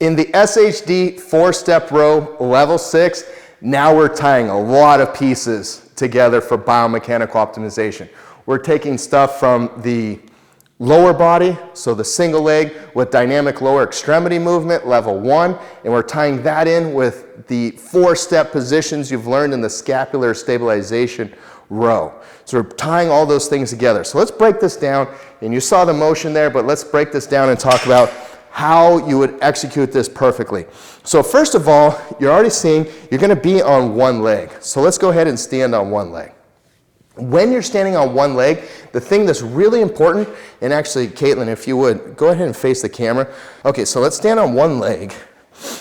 In the SHD 4-step row, level 6, now we're tying a lot of pieces together for biomechanical optimization. We're taking stuff from the lower body, so the single leg with dynamic lower extremity movement, level 1, and we're tying that in with the 4-step positions you've learned in the scapular stabilization row. So we're tying all those things together. So let's break this down, and you saw the motion there, but let's break this down and talk about how you would execute this perfectly. So first of all, you're already seeing you're going to be on one leg. So let's go ahead and stand on one leg. When you're standing on one leg, the thing that's really important, and actually, Caitlin, if you would, go ahead and face the camera. Okay, so let's stand on one leg.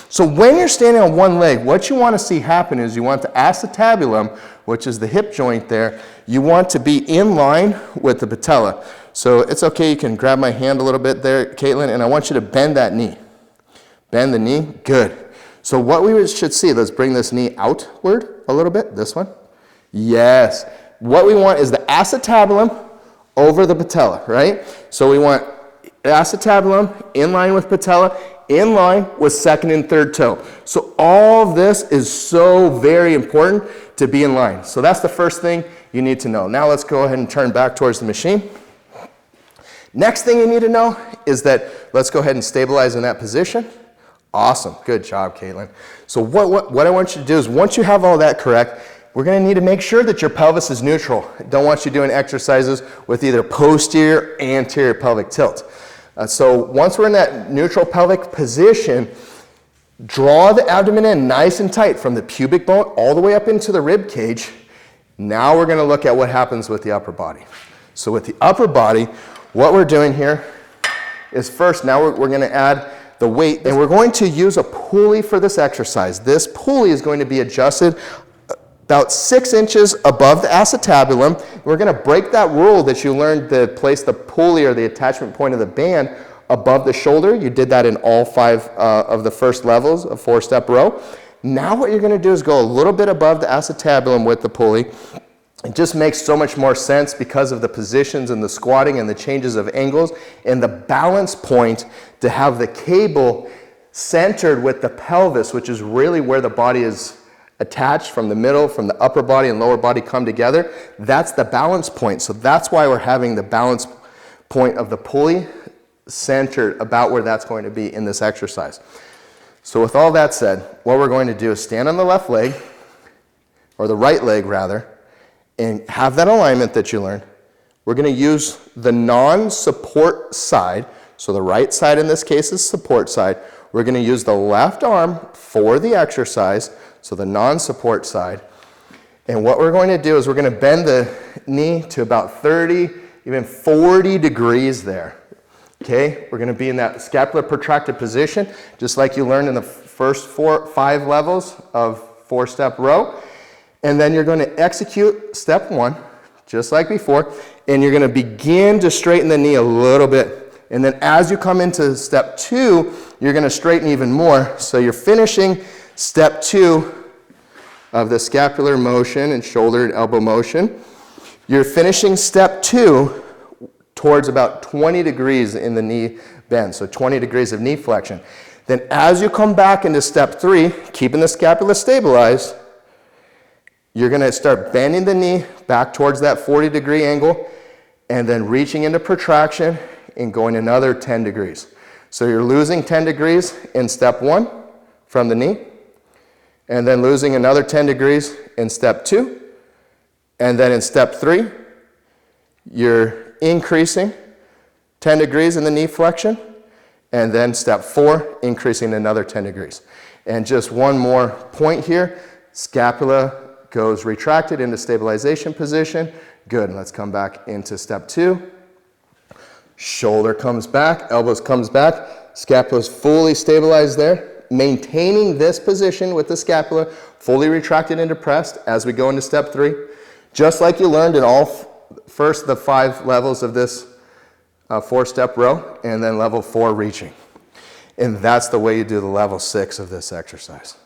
So when you're standing on one leg, what you want to see happen is you want the acetabulum, which is the hip joint there, you want to be in line with the patella. So it's okay, you can grab my hand a little bit there, Caitlin, and I want you to bend that knee. Bend the knee, good. So what we should see, let's bring this knee outward a little bit, this one. Yes. What we want is the acetabulum over the patella, right? So we want acetabulum in line with patella, in line with second and third toe. So all of this is so very important to be in line. So that's the first thing you need to know. Now let's go ahead and turn back towards the machine. Next thing you need to know is that let's go ahead and stabilize in that position. Awesome, good job, Caitlin. So what I want you to do is once you have all that correct, we're going to need to make sure that your pelvis is neutral. I don't want you doing exercises with either posterior or anterior pelvic tilt. So once we're in that neutral pelvic position, draw the abdomen in nice and tight from the pubic bone all the way up into the rib cage. Now we're going to look at what happens with the upper body. So with the upper body, what we're doing here is first, now we're going to add the weight, and we're going to use a pulley for this exercise. This pulley is going to be adjusted about 6 inches above the acetabulum. We're going to break that rule that you learned to place the pulley or the attachment point of the band above the shoulder. You did that in all 5 of the first levels of 4-step row. Now what you're going to do is go a little bit above the acetabulum with the pulley. It just makes so much more sense because of the positions and the squatting and the changes of angles and the balance point to have the cable centered with the pelvis, which is really where the body is attached from the middle, from the upper body and lower body come together. That's the balance point. So that's why we're having the balance point of the pulley centered about where that's going to be in this exercise. So with all that said, what we're going to do is stand on the left leg, or the right leg rather, and have that alignment that you learned. We're going to use the non-support side. So the right side in this case is support side. We're going to use the left arm for the exercise, so the non-support side. And what we're going to do is we're going to bend the knee to about 30, even 40 degrees there. Okay, we're going to be in that scapular protracted position, just like you learned in the first 5 levels of 4-step row. And then you're going to execute step 1, just like before, and you're going to begin to straighten the knee a little bit. And then as you come into step 2, you're going to straighten even more. So you're finishing step 2 of the scapular motion and shoulder and elbow motion. You're finishing step 2 towards about 20 degrees in the knee bend, so 20 degrees of knee flexion. Then as you come back into step 3, keeping the scapula stabilized, you're going to start bending the knee back towards that 40-degree angle and then reaching into protraction and going another 10 degrees. So you're losing 10 degrees in step 1 from the knee, and then losing another 10 degrees in step 2, and then in step 3, you're increasing 10 degrees in the knee flexion, and then step 4, increasing another 10 degrees. And just one more point here, scapula goes retracted into stabilization position. Good, let's come back into step 2. Shoulder comes back, elbows comes back, scapula is fully stabilized there. Maintaining this position with the scapula fully retracted and depressed as we go into step 3. Just like you learned in all first the 5 levels of this 4-step row, and then level 4 reaching. And that's the way you do the level 6 of this exercise.